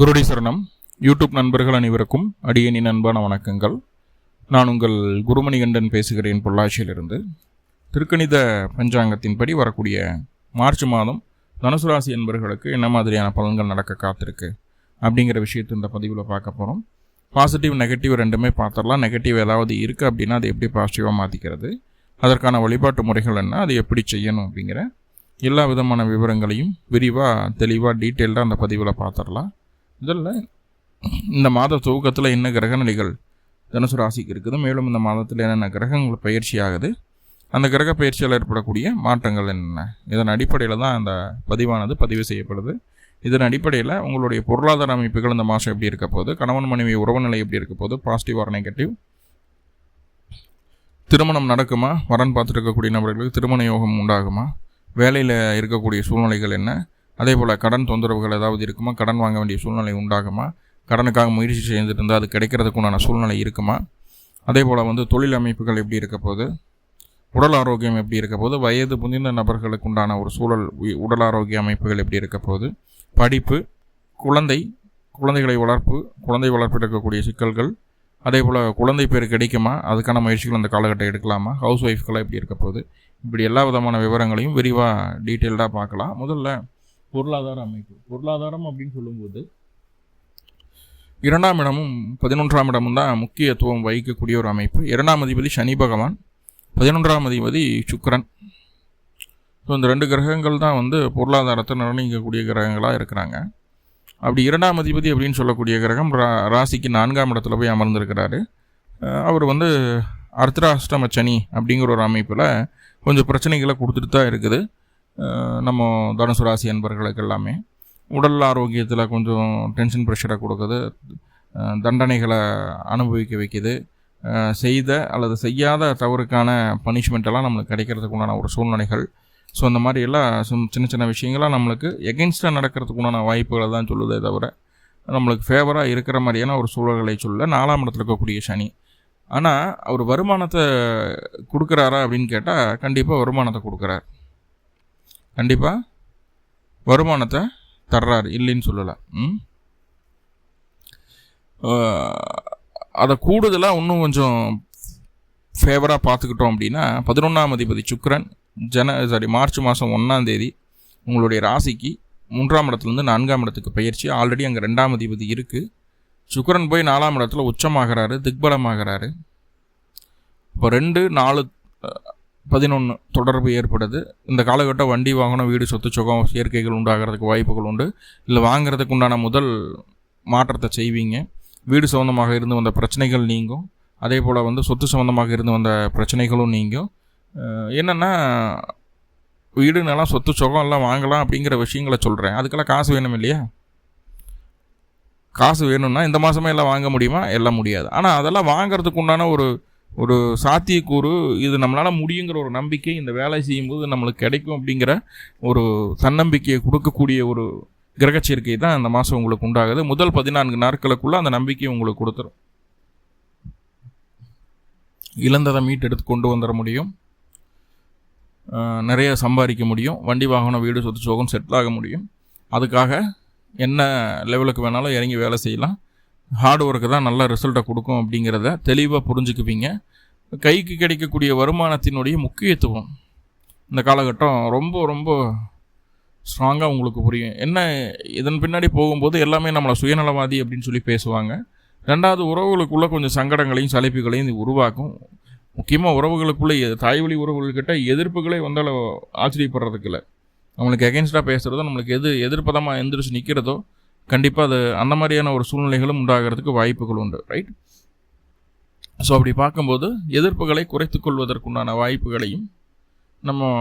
குருடி சரணம். யூடியூப் நண்பர்கள் அனைவருக்கும் அடியனின் அன்பான வணக்கங்கள். நான் உங்கள் குருமணிகண்டன் பேசுகிறேன் பொள்ளாச்சியிலிருந்து. திருக்கணித பஞ்சாங்கத்தின்படி வரக்கூடிய மார்ச் மாதம் தனுசு ராசி என்பவர்களுக்கு என்ன மாதிரியான பலன்கள் நடக்க காத்திருக்கு அப்படிங்கிற விஷயத்தை இந்த பதிவில் பார்க்க போகிறோம். பாசிட்டிவ் நெகட்டிவ் ரெண்டுமே பார்த்துடலாம். நெகட்டிவ் ஏதாவது இருக்குது அப்படின்னா அதை எப்படி பாசிட்டிவாக மாற்றிக்கிறது, அதற்கான வழிபாட்டு முறைகள் என்ன, அதை எப்படி செய்யணும் அப்படிங்கிற எல்லா விதமான விவரங்களையும் விரிவாக தெளிவாக டீட்டெயில்டாக அந்த பதிவில் பார்த்துடலாம். இதில் இந்த மாத துவக்கத்தில் என்ன கிரகநிலைகள் தனுசு ராசிக்கு இருக்குது, மேலும் இந்த மாதத்தில் என்னென்ன கிரகங்கள் பயிற்சி ஆகுது, அந்த கிரக பயிற்சியால் ஏற்படக்கூடிய மாற்றங்கள் என்னென்ன, இதன் அடிப்படையில் தான் அந்த பதிவானது பதிவு செய்யப்படுது. இதன் அடிப்படையில் உங்களுடைய பொருளாதார அமைப்புகள் இந்த மாதம் எப்படி இருக்க போகுது, கணவன் மனைவி உறவு நிலை எப்படி இருக்க போகுது, பாசிட்டிவ் ஆர் நெகட்டிவ், திருமணம் நடக்குமா, வரன் பார்த்துட்டு இருக்கக்கூடிய நபர்களுக்கு திருமண யோகம் உண்டாகுமா, வேலையில் இருக்கக்கூடிய சூழ்நிலைகள் என்ன, அதே போல் கடன் தொந்தரவுகள் ஏதாவது இருக்குமா, கடன் வாங்க வேண்டிய சூழ்நிலை உண்டாகுமா, கடனுக்காக முயற்சி செய்துட்டு இருந்தால் அது கிடைக்கிறதுக்குண்டான சூழ்நிலை இருக்குமா, அதே போல் தொழில் அமைப்புகள் எப்படி இருக்க போகுது, உடல் ஆரோக்கியம் எப்படி இருக்க போகுது, வயது முதிர்ந்த நபர்களுக்கு உண்டான ஒரு சூழல் உடல் ஆரோக்கிய அமைப்புகள் எப்படி இருக்க போகுது, படிப்பு, குழந்தைகளை குழந்தை வளர்ப்பில் இருக்கக்கூடிய சிக்கல்கள், அதே போல் குழந்தை பேர் கிடைக்குமா, அதுக்கான முயற்சிகள் அந்த காலகட்டம் எடுக்கலாமா, ஹவுஸ் ஒய்ஃப்கெல்லாம் எப்படி இருக்க போகுது, இப்படி எல்லா விதமான விவரங்களையும் விரிவாக டீட்டெயில்டாக பார்க்கலாம். முதல்ல பொருளாதார அமைப்பு. பொருளாதாரம் அப்படின்னு சொல்லும்போது 2ஆம் இடமும் 11ஆம் இடமும் தான் முக்கியத்துவம் வகிக்கக்கூடிய ஒரு அமைப்பு. 2ஆம் அதிபதி சனி பகவான், 11ஆம் அதிபதி சுக்கிரன். ஸோ இந்த 2 கிரகங்கள் தான் பொருளாதாரத்தை நிர்ணயிக்கக்கூடிய கிரகங்களாக இருக்கிறாங்க. அப்படி 2ஆம் அதிபதி அப்படின்னு சொல்லக்கூடிய கிரகம் ராசிக்கு 4ஆம் இடத்துல போய் அமர்ந்திருக்கிறாரு. அவர் அர்த்தராஷ்டம சனி அப்படிங்கிற ஒரு அமைப்பில் கொஞ்சம் பிரச்சனைகளை கொடுத்துட்டு தான் இருக்குது நம்ம தனுசு ராசி என்பவர்களுக்கு எல்லாமே. உடல் ஆரோக்கியத்தில் கொஞ்சம் டென்ஷன் ப்ரெஷரை கொடுக்குது, தண்டனைகளை அனுபவிக்க வைக்குது, செய்த அல்லது செய்யாத தவறுக்கான பனிஷ்மெண்ட்டெல்லாம் நம்மளுக்கு கிடைக்கிறதுக்கு உண்டான ஒரு சூழ்நிலைகள். ஸோ அந்த மாதிரி எல்லாம் சின்ன சின்ன விஷயங்களாக நம்மளுக்கு எகென்ஸ்டாக நடக்கிறதுக்கு உண்டான வாய்ப்புகளை தான் சொல்லுதே தவிர நம்மளுக்கு ஃபேவராக இருக்கிற மாதிரியான ஒரு சூழல்களை சொல்ல 4ஆம் இடத்துல இருக்கக்கூடிய சனி. ஆனால் அவர் வருமானத்தை கொடுக்குறாரா அப்படின்னு கேட்டால் கண்டிப்பாக வருமானத்தை கொடுக்குறார், கண்டிப்பாக வருமானத்தை தர்றாரு, இல்லைன்னு சொல்லலை. அதை கூடுதலாக இன்னும் கொஞ்சம் ஃபேவராக பார்த்துக்கிட்டோம் அப்படின்னா 11ஆம் அதிபதி சுக்கிரன் மார்ச் மாதம் 1ஆம் தேதி உங்களுடைய ராசிக்கு 3ஆம் இடத்துலேருந்து 4ஆம் இடத்துக்கு பயிற்சி. ஆல்ரெடி அங்கே 2ஆம் அதிபதி இருக்குது. சுக்கிரன் போய் 4ஆம் இடத்துல உச்சமாகிறாரு, திக்பலமாகிறாரு. இப்போ 2, 4, 11 தொடர்பு ஏற்படுது. இந்த காலகட்டம் வண்டி வாங்கணும், வீடு சொத்து சுகம் சேர்க்கைகள் உண்டாகிறதுக்கு வாய்ப்புகள் உண்டு. இல்லை வாங்கிறதுக்கு உண்டான முதல் மாற்றத்தை செய்வீங்க. வீடு சம்மந்தமாக இருந்து வந்த பிரச்சனைகள் நீங்கும். அதே போல் சொத்து சம்மந்தமாக இருந்து வந்த பிரச்சனைகளும் நீங்கும். என்னென்னா வீடு நல்லா சொத்து சுகம் எல்லாம் வாங்கலாம் அப்படிங்கிற விஷயங்களை சொல்கிறேன். அதுக்கெல்லாம் காசு வேணும் இல்லையா? காசு வேணும்னா இந்த மாதமே எல்லாம் வாங்க முடியுமா? எல்லாம் முடியாது. ஆனால் அதெல்லாம் வாங்கிறதுக்கு உண்டான ஒரு சாத்தியக்கூறு, இது நம்மளால் முடியுங்கிற ஒரு நம்பிக்கை இந்த வேலை செய்யும்போது நம்மளுக்கு கிடைக்கும் அப்படிங்கிற ஒரு தன்னம்பிக்கையை கொடுக்கக்கூடிய ஒரு கிரகச்சேர்க்கை தான் இந்த மாதம் உங்களுக்கு உண்டாகுது. முதல் 14 நாட்களுக்குள்ளே அந்த நம்பிக்கையை உங்களுக்கு கொடுத்துரும். இழந்ததை மீட்டெடுத்து கொண்டு வந்துட முடியும், நிறைய சம்பாதிக்க முடியும், வண்டி வாகனம் வீடு சொத்து சோகம் செட்டில் ஆக முடியும். அதுக்காக என்ன லெவலுக்கு வேணாலும் இறங்கி வேலை செய்யலாம். ஹார்ட் ஒர்க்கு தான் நல்ல ரிசல்ட்டை கொடுக்கும் அப்படிங்கிறத தெளிவாக புரிஞ்சுக்குவீங்க. கைக்கு கிடைக்கக்கூடிய வருமானத்தினுடைய முக்கியத்துவம் இந்த காலகட்டம் ரொம்ப ரொம்ப ஸ்ட்ராங்காக உங்களுக்கு புரியும். என்ன இதன் பின்னாடி போகும்போது எல்லாமே நம்மளை சுயநலவாதி அப்படின்னு சொல்லி பேசுவாங்க. 2வது உறவுகளுக்குள்ளே கொஞ்சம் சங்கடங்களையும் சலிப்புகளையும் இது உருவாக்கும். முக்கியமாக உறவுகளுக்குள்ளே தாய்வழி உறவுகள்கிட்ட எதிர்ப்புகளே வந்தாலும் ஆச்சரியப்படுறதுக்கு இல்லை. நம்மளுக்கு எகென்ஸ்டாக பேசுகிறதோ, நம்மளுக்கு எதிர்ப்பதமாக எந்திரிச்சு நிற்கிறதோ, கண்டிப்பாக அது அந்த மாதிரியான ஒரு சூழ்நிலைகளும் உண்டாகிறதுக்கு வாய்ப்புகள் உண்டு, ரைட்? ஸோ அப்படி பார்க்கும்போது எதிர்ப்புகளை குறைத்து கொள்வதற்குண்டான வாய்ப்புகளையும் நம்ம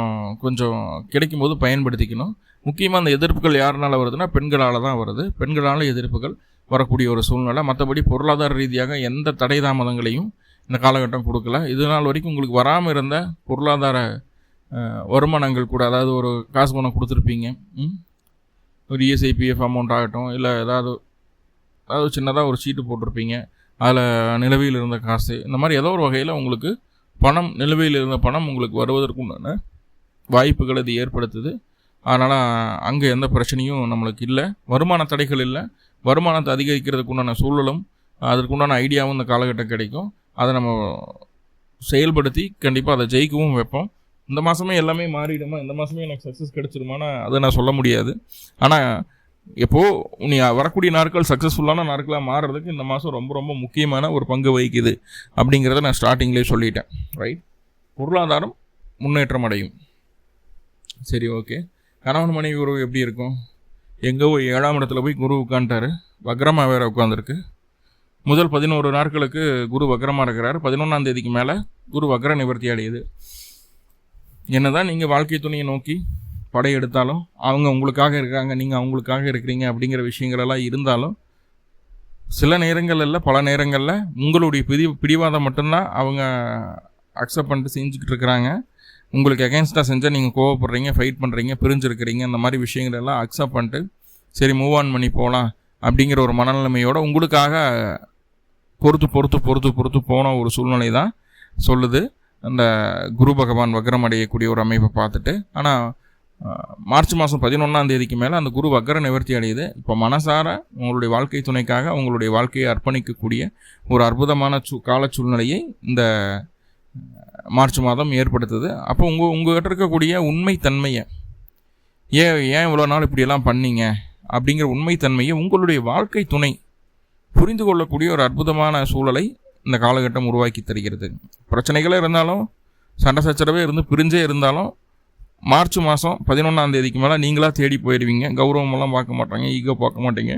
கொஞ்சம் கிடைக்கும்போது பயன்படுத்திக்கணும். முக்கியமாக அந்த எதிர்ப்புகள் யாருனால வருதுன்னா பெண்களால் தான் வருது. பெண்களால் எதிர்ப்புகள் வரக்கூடிய ஒரு சூழ்நிலை. மற்றபடி பொருளாதார ரீதியாக எந்த தடை தாமதங்களையும் இந்த காலகட்டம் கொடுக்கல. இது நாள் வரைக்கும் உங்களுக்கு வராமல் இருந்த பொருளாதார வருமானங்கள் கூட, அதாவது ஒரு காசு பணம் கொடுத்துருப்பீங்க, ஒரு இஎஸ்ஐபிஎஃப் அமௌண்ட் ஆகட்டும், இல்லை ஏதாவது சின்னதாக ஒரு சீட்டு போட்டிருப்பீங்க, அதில் நிலுவையில் இருந்த காசு, இந்த மாதிரி ஏதோ ஒரு வகையில் உங்களுக்கு பணம், நிலுவையில் இருந்த பணம் உங்களுக்கு வருவதற்குண்டான வாய்ப்புகள் இது ஏற்படுத்துது. அதனால் அங்கே எந்த பிரச்சனையும் நம்மளுக்கு இல்லை. வருமான தடைகள் இல்லை. வருமானத்தை அதிகரிக்கிறதுக்கு உண்டான சூழலும் அதற்குண்டான ஐடியாவும் இந்த காலகட்டம் கிடைக்கும். அதை நம்ம செயல்படுத்தி கண்டிப்பாக அதை ஜெயிக்கவும் வைப்போம். இந்த மாதமே எல்லாமே மாறிடுமா, இந்த மாதமே எனக்கு சக்ஸஸ் கிடைச்சிருமானா அதை நான் சொல்ல முடியாது. ஆனால் எப்போது நீ வரக்கூடிய நாட்கள் சக்ஸஸ்ஃபுல்லான நாட்களாக மாறுறதுக்கு இந்த மாதம் ரொம்ப ரொம்ப முக்கியமான ஒரு பங்கு வகிக்குது அப்படிங்கிறத நான் ஸ்டார்டிங்லேயே சொல்லிட்டேன். ரைட். பொருளாதாரம் முன்னேற்றம் அடையும். சரி, ஓகே. கணவன் மனைவி உறவு எப்படி இருக்கும்? எங்கே 7ஆம் இடத்துல போய் குரு உட்காந்துட்டாரு. வக்ரமாக வேறு உட்காந்துருக்கு. முதல் 11 நாட்களுக்கு குரு வக்ரமாக இருக்கிறார். 11ஆம் தேதிக்கு மேலே குரு வக்ர நிவர்த்தி அடையுது. என்னதான் நீங்கள் வாழ்க்கை துணையை நோக்கி படையெடுத்தாலும், அவங்க உங்களுக்காக இருக்காங்க, நீங்கள் அவங்களுக்காக இருக்கிறீங்க அப்படிங்கிற விஷயங்களெல்லாம் இருந்தாலும், சில நேரங்களில் பல நேரங்களில் உங்களுடைய பிடிவாதம் மட்டும்தான் அவங்க அக்செப்ட் பண்ணிட்டு செஞ்சுக்கிட்டு இருக்கிறாங்க. உங்களுக்கு அகேன்ஸ்டாக செஞ்சால் நீங்கள் கோவப்படுறீங்க, ஃபைட் பண்ணுறீங்க, பிரிஞ்சிருக்கிறீங்க. இந்த மாதிரி விஷயங்களெல்லாம் அக்செப்ட் பண்ணிட்டு சரி மூவ் ஆன் பண்ணி போகலாம் அப்படிங்கிற ஒரு மனநிலைமையோடு உங்களுக்காக பொறுத்து போன ஒரு சூழ்நிலை தான் சொல்லுது அந்த குரு பகவான் வக்ரம் அடையக்கூடிய ஒரு அமைப்பை பார்த்துட்டு. ஆனால் மார்ச் மாதம் 11ஆம் தேதிக்கு மேலே அந்த குரு வக்ர நிவர்த்தி அடையுது. இப்போ மனசார உங்களுடைய வாழ்க்கை துணைக்காக உங்களுடைய வாழ்க்கையை அர்ப்பணிக்கக்கூடிய ஒரு அற்புதமான கால சூழ்நிலையை இந்த மார்ச் மாதம் ஏற்படுத்துது. அப்போ உங்கள்கிட்ட இருக்கக்கூடிய உண்மைத்தன்மையை, ஏன் இவ்வளோ நாள் இப்படியெல்லாம் பண்ணீங்க அப்படிங்கிற உண்மைத்தன்மையை உங்களுடைய வாழ்க்கை துணை புரிந்து கொள்ளக்கூடிய ஒரு அற்புதமான சூழலை இந்த காலகட்டம் உருவாக்கி தருகிறது. பிரச்சனைகளே இருந்தாலும், சண்டை சச்சரவே இருந்து பிரிஞ்சே இருந்தாலும், மார்ச் மாதம் 11ஆம் தேதிக்கு மேலே நீங்களாக தேடி போயிடுவீங்க. கௌரவமெல்லாம் பார்க்க மாட்டாங்க, ஈகோ பார்க்க மாட்டீங்க.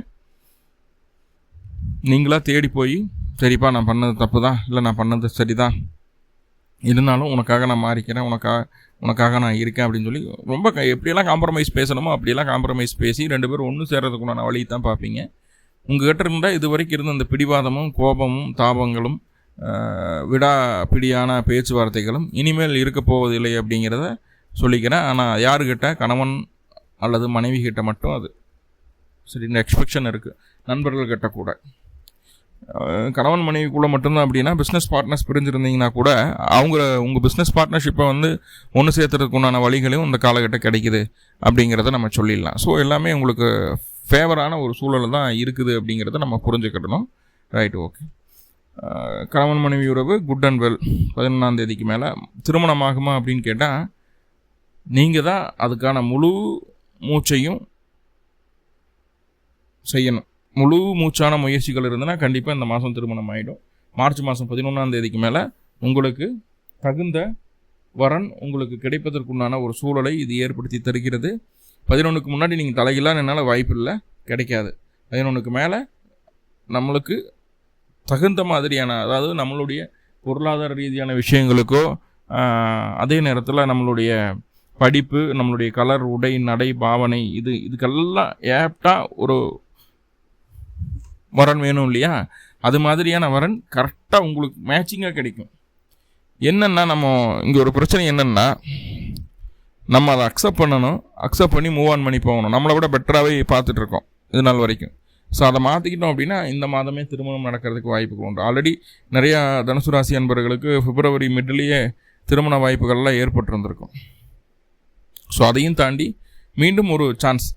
நீங்களாக தேடி போய் சரிப்பா நான் பண்ணது தப்பு தான், இல்லை நான் பண்ணது சரிதான், இருந்தாலும் உனக்காக நான் மாறிக்கிறேன், உனக்காக நான் இருக்கேன் அப்படின்னு சொல்லி ரொம்ப எப்படியெல்லாம் காம்ப்ரமைஸ் பேசணுமோ அப்படியெல்லாம் காம்ப்ரமைஸ் பேசி 2 பேரும் ஒன்று சேர்றதுக்குண்டான வழி தான் பார்ப்பீங்க. உங்கள்கிட்ட இருந்தால் இது வரைக்கும் இருந்த அந்த பிடிவாதமும் கோபமும் தாபங்களும் விடாப்பிடியான பேச்சுவார்த்தைகளும் இனிமேல் இருக்க போவதில்லை அப்படிங்கிறத சொல்லிக்கிறேன். ஆனால் யாருக்கிட்ட, கணவன் அல்லது மனைவி கிட்ட மட்டும் அது சரி இந்த எக்ஸ்பெக்ஷன் இருக்குது. நண்பர்கள்கிட்ட கூட, கணவன் மனைவிக்குள்ளே மட்டும்தான் அப்படின்னா, பிஸ்னஸ் பார்ட்னர்ஸ் பிரிஞ்சிருந்தீங்கன்னா கூட உங்கள் பிஸ்னஸ் பார்ட்னர்ஷிப்பை ஒன்று சேர்த்துறதுக்கு உண்டான வழிகளையும் இந்த காலகட்டம் கிடைக்குது அப்படிங்கிறத நம்ம சொல்லிடலாம். ஸோ எல்லாமே உங்களுக்கு ஃபேவரான ஒரு சூழல் தான் இருக்குது அப்படிங்கிறத நம்ம புரிஞ்சுக்கிடணும். Right, okay. கணவன் மனைவி உறவு குட் அண்ட் வெல். 11ஆம் தேதிக்கு மேலே திருமணம் ஆகுமா அப்படின்னு கேட்டால், நீங்கள் தான் அதுக்கான முழு மூச்சையும் செய்யணும். முழு மூச்சான முயற்சிகள் இருந்ததுன்னா கண்டிப்பாக இந்த மாதம் திருமணம் ஆகிடும். மார்ச் மாதம் 11ஆம் தேதிக்கு மேலே உங்களுக்கு தகுந்த வரன் உங்களுக்கு கிடைப்பதற்குண்டான ஒரு சூழலை இது ஏற்படுத்தி தருகிறது. 11க்கு முன்னாடி நீங்கள் தலையிலாம் என்னால் வாய்ப்பு இல்லை, கிடைக்காது. 11க்கு மேலே நம்மளுக்கு தகுந்த மாதிரியான, அதாவது நம்மளுடைய பொருளாதார ரீதியான விஷயங்களுக்கோ, அதே நேரத்தில் நம்மளுடைய படிப்பு, நம்மளுடைய கலர், உடை, நடை, பாவனை, இதுக்கெல்லாம் ஏப்டாக ஒரு வரன் வேணும் இல்லையா? அது மாதிரியான வரன் கரெக்டாக உங்களுக்கு மேட்சிங்காக கிடைக்கும். என்னென்னா, நம்ம இங்கே ஒரு பிரச்சனை என்னென்னா, நம்ம அதை அக்செப்ட் பண்ணணும். அக்செப்ட் பண்ணி மூவ் ஆன் பண்ணி போகணும். நம்மளை விட பெட்டராகவே பார்த்துட்ருக்கோம் இது நாள் வரைக்கும். ஸோ அதை மாற்றிக்கிட்டோம் அப்படின்னா இந்த மாதமே திருமணம் நடக்கிறதுக்கு வாய்ப்புகள் உண்டு. ஆல்ரெடி நிறையா தனுசு ராசி அன்பர்களுக்கு பிப்ரவரி மிட்லேயே திருமண வாய்ப்புகள்லாம் ஏற்பட்டிருந்திருக்கும். ஸோ அதையும் தாண்டி மீண்டும் ஒரு சான்ஸ்,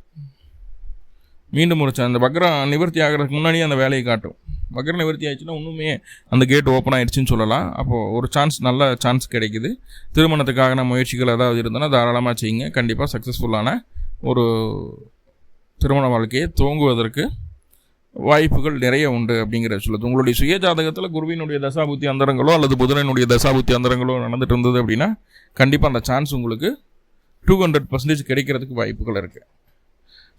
அந்த வக்ரம் நிவர்த்தி ஆகிறதுக்கு முன்னாடியே அந்த வேலையை காட்டும். வக்ரம் நிவர்த்தி ஆயிடுச்சுன்னா இன்னுமே அந்த கேட் ஓப்பன் ஆகிடுச்சின்னு சொல்லலாம். அப்போது ஒரு சான்ஸ், நல்ல சான்ஸ் கிடைக்குது. திருமணத்துக்கான முயற்சிகள் ஏதாவது இருந்ததுன்னா தாராளமாக செய்யுங்க. கண்டிப்பாக சக்ஸஸ்ஃபுல்லான ஒரு திருமண வாழ்க்கையை துவங்குவதற்கு வாய்ப்புகள் நிறைய உண்டு அப்படிங்கிறத சொல்லுது. உங்களுடைய சுய ஜாதகத்தில் குருவினுடைய தசாபுத்தி அந்தரங்களோ அல்லது புதனினுடைய தசாபுத்தி அந்தரங்களோ நடந்துட்டு இருந்தது அப்படின்னா கண்டிப்பாக அந்த சான்ஸ் உங்களுக்கு 200% கிடைக்கிறதுக்கு வாய்ப்புகள் இருக்குது.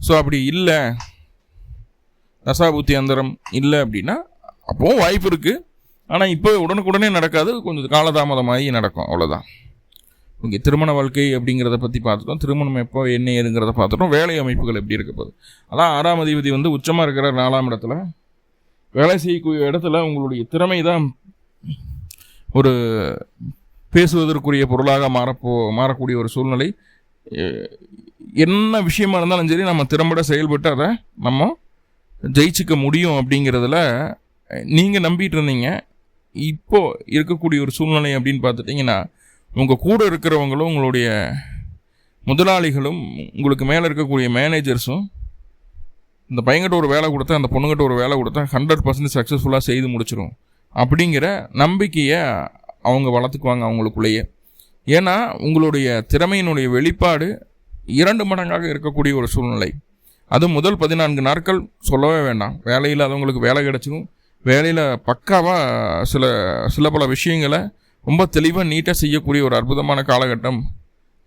ஸோ அப்படி இல்லை, தசாபுத்தி அந்தரம் இல்லை அப்படின்னா அப்போவும் வாய்ப்பு இருக்குது. ஆனால் இப்போ உடனுக்குடனே நடக்காது, கொஞ்சம் காலதாமதமாகி நடக்கும், அவ்வளோதான். இங்கே திருமண வாழ்க்கை அப்படிங்கிறத பற்றி பார்த்துட்டோம். திருமணம் எப்போ என்ன ஏதுங்கிறத பார்த்துட்டோம். வேலை அமைப்புகள் எப்படி இருக்க போகுது, அதான் 6ஆம் அதிபதி உச்சமாக இருக்கிற 4ஆம் இடத்துல. வேலை செய்யக்கூடிய இடத்துல உங்களுடைய திறமை தான் ஒரு பேசுவதற்குரிய பொருளாக மாறக்கூடிய ஒரு சூழ்நிலை. என்ன விஷயமா இருந்தாலும் சரி, நம்ம திறம்பட செயல்பட்டு அதை நம்ம ஜெயிச்சிக்க முடியும் அப்படிங்கிறதுல நீங்கள் நம்பிட்டு இருந்தீங்க. இப்போது இருக்கக்கூடிய ஒரு சூழ்நிலை அப்படின்னு பார்த்துட்டிங்கன்னா, உங்கள் கூட இருக்கிறவங்களும் உங்களுடைய முதலாளிகளும் உங்களுக்கு மேலே இருக்கக்கூடிய மேனேஜர்ஸும் இந்த பையன்கிட்ட ஒரு வேலை கொடுத்தா அந்த பொண்ணுகிட்ட ஒரு வேலை கொடுத்தா 100% சக்ஸஸ்ஃபுல்லாக செய்து முடிச்சிடும் அப்படிங்கிற நம்பிக்கையை அவங்க வளர்த்துக்குவாங்க அவங்களுக்குள்ளேயே. ஏன்னா உங்களுடைய திறமையினுடைய வெளிப்பாடு 2 மடங்காக இருக்கக்கூடிய ஒரு சூழ்நிலை. அது முதல் 14 நாட்கள் சொல்லவே வேண்டாம். வேலையில் அவங்களுக்கு வேலை கிடச்சிடும். வேலையில் பக்காவாக சில பல விஷயங்களை ரொம்ப தெளிவாக நீட்டாக செய்யக்கூடிய ஒரு அற்புதமான காலகட்டம்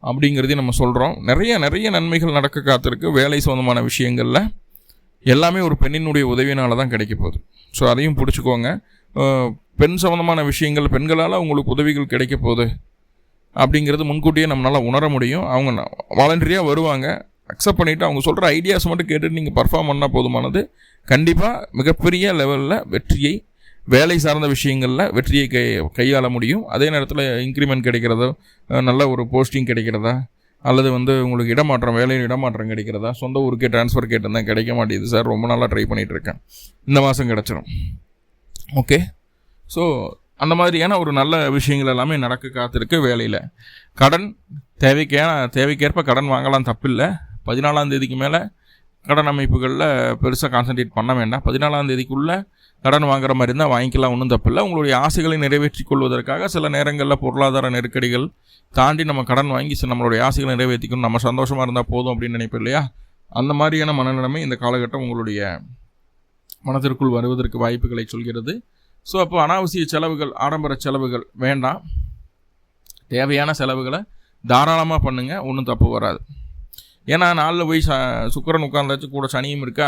அப்படிங்கிறதையும் நம்ம சொல்கிறோம். நிறைய நன்மைகள் நடக்க காத்திருக்கு. வேலை சம்மந்தமான விஷயங்களில் எல்லாமே ஒரு பெண்ணினுடைய உதவியினால தான் கிடைக்க போகுது. ஸோ அதையும் பிடிச்சிக்கோங்க. பெண் சம்மந்தமான விஷயங்கள், பெண்களால் உங்களுக்கு உதவிகள் கிடைக்க போகுது அப்படிங்கிறது முன்கூட்டியே நம்மளால் உணர முடியும். அவங்க வாலண்டரியாக வருவாங்க, அக்செப்ட் பண்ணிவிட்டு அவங்க சொல்கிற ஐடியாஸ் மட்டும் கேட்டுட்டு நீங்கள் பர்ஃபார்ம் பண்ணால் போதுமானது. கண்டிப்பாக மிகப்பெரிய லெவலில் வெற்றியை, வேலை சார்ந்த விஷயங்களில் வெற்றியை கையாள முடியும். அதே நேரத்தில் இன்க்ரிமெண்ட் கிடைக்கிறதோ, நல்ல ஒரு போஸ்டிங் கிடைக்கிறதா, அல்லது உங்களுக்கு இடமாற்றம், வேலையில் இடமாற்றம் கிடைக்கிறதா, சொந்த ஊருக்கே ட்ரான்ஸ்ஃபர் கேட்டிருந்தேன், கிடைக்க மாட்டேங்குது சார், ரொம்ப நாளாக ட்ரை பண்ணிகிட்ருக்கேன், இந்த மாதம் கிடச்சிடும். ஓகே, ஸோ அந்த மாதிரியான ஒரு நல்ல விஷயங்கள் எல்லாமே நடக்க காத்திருக்கு. வேலையில் கடன் தேவைக்கேற்ப கடன் வாங்கலாம், தப்பில்லை. 14ஆம் தேதிக்கு மேலே கடன் அமைப்புகளில் பெருசாக கான்சன்ட்ரேட் பண்ண வேண்டாம். 14ஆம் தேதிக்குள்ளே கடன் வாங்குற மாதிரி இருந்தால் வாங்கிக்கலாம், ஒன்றும் தப்பில்லை. உங்களுடைய ஆசைகளை நிறைவேற்றிக் கொள்வதற்காக சில நேரங்களில் பொருளாதார நெருக்கடிகள் தாண்டி நம்ம கடன் வாங்கி நம்மளுடைய ஆசைகளை நிறைவேற்றிக்கணும், நம்ம சந்தோஷமாக இருந்தால் போதும் அப்படின்னு நினைப்போம் இல்லையா? அந்த மாதிரியான மனநிலைமை இந்த காலகட்டம் உங்களுடைய மனதிற்குள் வருவதற்கு வாய்ப்புகளை சொல்கிறது. ஸோ அப்போ அனாவசிய செலவுகள், ஆடம்பர செலவுகள் வேண்டாம். தேவையான செலவுகளை தாராளமாக பண்ணுங்கள், ஒன்றும் தப்பு வராது. ஏன்னா நாளில் போய் சுக்கிரன் உட்கார்ந்தாச்சும் கூட சனியும் இருக்கா,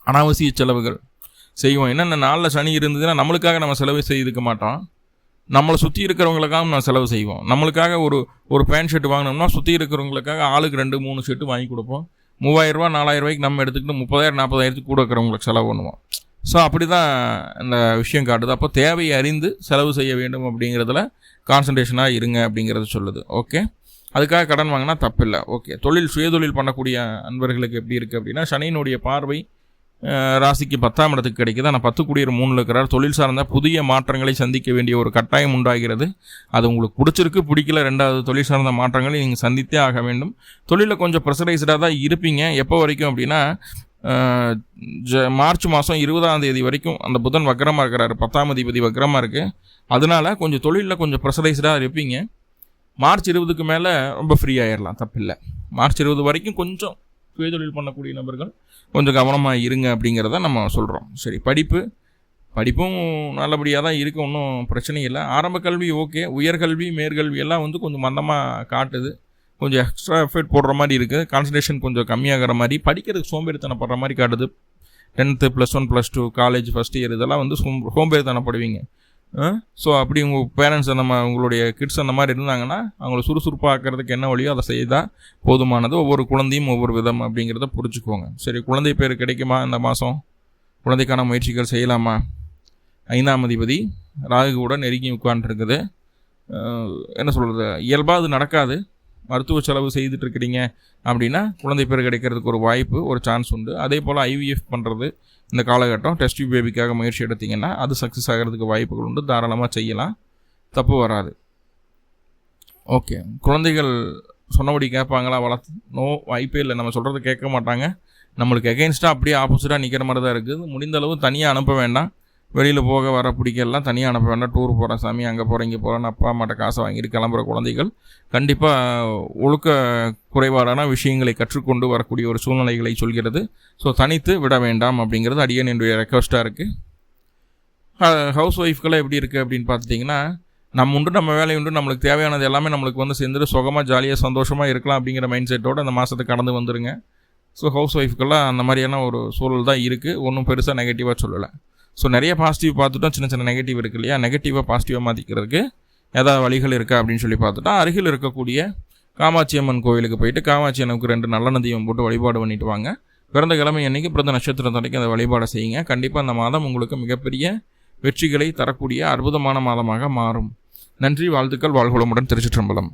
அனாவசிய செலவுகள் செய்வோம். என்னென்ன நாளில் சனி இருந்ததுன்னா நம்மளுக்காக நம்ம செலவு செய்துக்க மாட்டோம், நம்மளை சுற்றி இருக்கிறவங்களுக்காக நம்ம செலவு செய்வோம். நம்மளுக்காக ஒரு பேண்ட் ஷர்ட் வாங்கினோம்னா சுற்றி இருக்கிறவங்களுக்காக ஆளுக்கு 2-3 ஷர்ட்டு வாங்கி கொடுப்போம். 3000 4000 நம்ம எடுத்துக்கிட்டு 30,000 40,000 கூட இருக்கிறவங்களுக்கு செலவு பண்ணுவோம். ஸோ அப்படி தான் இந்த விஷயம் காட்டுது. அப்போ தேவையை அறிந்து செலவு செய்ய வேண்டும் அப்படிங்கிறதுல கான்சன்ட்ரேஷனாக இருங்க அப்படிங்கிறத சொல்லுது. ஓகே, அதுக்காக கடன் வாங்கினா தப்பில்லை. ஓகே, சுயதொழில் பண்ணக்கூடிய அன்பர்களுக்கு எப்படி இருக்குது அப்படின்னா, சனியினுடைய பார்வை ராசிக்கு 10ஆம் இடத்துக்கு கிடைக்குது. ஆனால் 10 கூடிய 3 இருக்கிறார். தொழில் சார்ந்த புதிய மாற்றங்களை சந்திக்க வேண்டிய ஒரு கட்டாயம் உண்டாகிறது. அது உங்களுக்கு பிடிச்சிருக்கு, பிடிக்கல, 2வது தொழில் சார்ந்த மாற்றங்களை நீங்கள் சந்தித்தே ஆக வேண்டும். தொழிலில் கொஞ்சம் ப்ரெஷரைஸ்டாக தான் இருப்பீங்க. எப்போ வரைக்கும் அப்படின்னா, மார்ச் மாதம் 20ஆம் தேதி வரைக்கும் அந்த புதன் வக்ரமாக இருக்கிறாரு, 10ஆம் அதிபதி வக்ரமாக இருக்குது. அதனால் கொஞ்சம் தொழிலில் கொஞ்சம் ப்ரெஷரைஸ்டாக இருப்பீங்க. மார்ச் 20க்கு மேலே ரொம்ப ஃப்ரீ ஆகிடலாம், தப்பில்லை. மார்ச் 20 வரைக்கும் கொஞ்சம் சுயதொழில் பண்ணக்கூடிய நபர்கள் கொஞ்சம் கவனமாக இருங்க அப்படிங்கிறத நம்ம சொல்கிறோம். சரி, படிப்பும் நல்லபடியாக தான் இருக்குது, ஒன்றும் பிரச்சனை இல்லை. ஆரம்ப கல்வி ஓகே, உயர்கல்வி மேற்கல்வி எல்லாம் கொஞ்சம் மந்தமாக காட்டுது. கொஞ்சம் எக்ஸ்ட்ரா எஃபர்ட் போடுற மாதிரி இருக்குது. கான்சன்ட்ரேஷன் கொஞ்சம் கம்மியாகிற மாதிரி, படிக்கிறதுக்கு சோம்பேறித்தனப்படுற மாதிரி காட்டுது. 10th +1 +2 காலேஜ் ஃபஸ்ட் இயர் இதெல்லாம் சோம்பேறித்தனப்படுவீங்க. ஸோ அப்படி உங்கள் பேரண்ட்ஸ் உங்களுடைய கிட்ஸ் அந்த மாதிரி இருந்தாங்கன்னா அவங்கள சுறுசுறுப்பாக்கிறதுக்கு என்ன வழியோ அதை செய்தால் போதுமானது. ஒவ்வொரு குழந்தையும் ஒவ்வொரு விதம் அப்படிங்கிறத புரிஞ்சுக்கோங்க. சரி, குழந்தை பேர் கிடைக்குமா இந்த மாதம்? குழந்தைக்கான முயற்சிகள் செய்யலாமா? 5ஆம் அதிபதி ராகு கூட நெருங்கி உட்காந்துருக்குது. என்ன சொல்கிறது, இயல்பாக அது நடக்காது. மருத்துவ செலவு செய்துட்டு இருக்கிறீங்க அப்படின்னா குழந்தை பேர் கிடைக்கிறதுக்கு ஒரு வாய்ப்பு, ஒரு சான்ஸ் உண்டு. அதே போல் IVF பண்ணுறது இந்த காலகட்டம், டெஸ்ட் டியூப் பேபிக்காக முயற்சி எடுத்திங்கன்னா அது சக்ஸஸ் ஆகிறதுக்கு வாய்ப்புகள் உண்டு. தாராளமாக செய்யலாம், தப்பு வராது. ஓகே, குழந்தைகள் சொன்னபடி கேட்பாங்களா? வாய்ப்பே இல்லை. நம்ம சொல்கிறத கேட்க மாட்டாங்க. நம்மளுக்கு எகெயின்ஸ்டாக அப்படியே ஆப்போசிட்டாக நிற்கிற மாதிரி தான் இருக்குது. முடிந்த அளவு தனியாக அனுப்ப வேண்டாம். வெளியில் போக வர பிடிக்கலாம், தனியாக அனுப்ப வேண்டாம். டூர் போகிறேன் சாமி, அங்கே போகிறேன் இங்கே போகிறேன்னு அப்பா அம்மாட்ட காசை வாங்கிட்டு கிளம்புற குழந்தைகள் கண்டிப்பாக ஒழுக்க குறைபாடான விஷயங்களை கற்றுக்கொண்டு வரக்கூடிய ஒரு சூழ்நிலைகளை சொல்கிறது. ஸோ தனித்து விட வேண்டாம் அப்படிங்கிறது அடியேன் என்னுடைய ரெக்வஸ்ட்டாக இருக்குது. ஹவுஸ் ஒய்ஃப்கெல்லாம் எப்படி இருக்குது அப்படின்னு பார்த்துட்டிங்கன்னா, நம்ம உண்டு நம்ம வேலை உண்டு, நம்மளுக்கு தேவையானது எல்லாமே நம்மளுக்கு சேர்ந்துட்டு சுகமாக ஜாலியாக சந்தோஷமாக இருக்கலாம் அப்படிங்கிற மைண்ட் செட்டோடு அந்த மாதத்தை கடந்து வந்துடுங்க. ஸோ ஹவுஸ் ஒய்ஃப்கெல்லாம் அந்த மாதிரியான ஒரு சூழல் தான் இருக்குது. ஒன்றும் பெருசாக நெகட்டிவாக சொல்லலை. ஸோ நிறைய பாசிட்டிவ் பார்த்துட்டோம், சின்ன நெகட்டிவ் இருக்குது இல்லையா? நெகட்டிவாக பாசிட்டிவாக மாற்றிக்கிறதுக்கு ஏதாவது வழிகள் இருக்கா அப்படின்னு சொல்லி பார்த்துட்டா, அருகில் இருக்கக்கூடிய காமாட்சி அம்மன் கோவிலுக்கு போயிட்டு காமாட்சி அம்மனுக்கு 2 நல்லெண்ணெய் தீபம் போட்டு வழிபாடு பண்ணிட்டு வாங்க. பிறந்த கிழமை அன்றைக்கி, பிறந்த நட்சத்திரம் அன்றைக்கி அந்த வழிபாடை செய்யுங்க. கண்டிப்பாக அந்த மாதம் உங்களுக்கு மிகப்பெரிய வெற்றிகளை தரக்கூடிய அற்புதமான மாதமாக மாறும். நன்றி, வாழ்த்துக்கள், வாழ்வுளமுடன். திருச்சிற்றம்பலம்.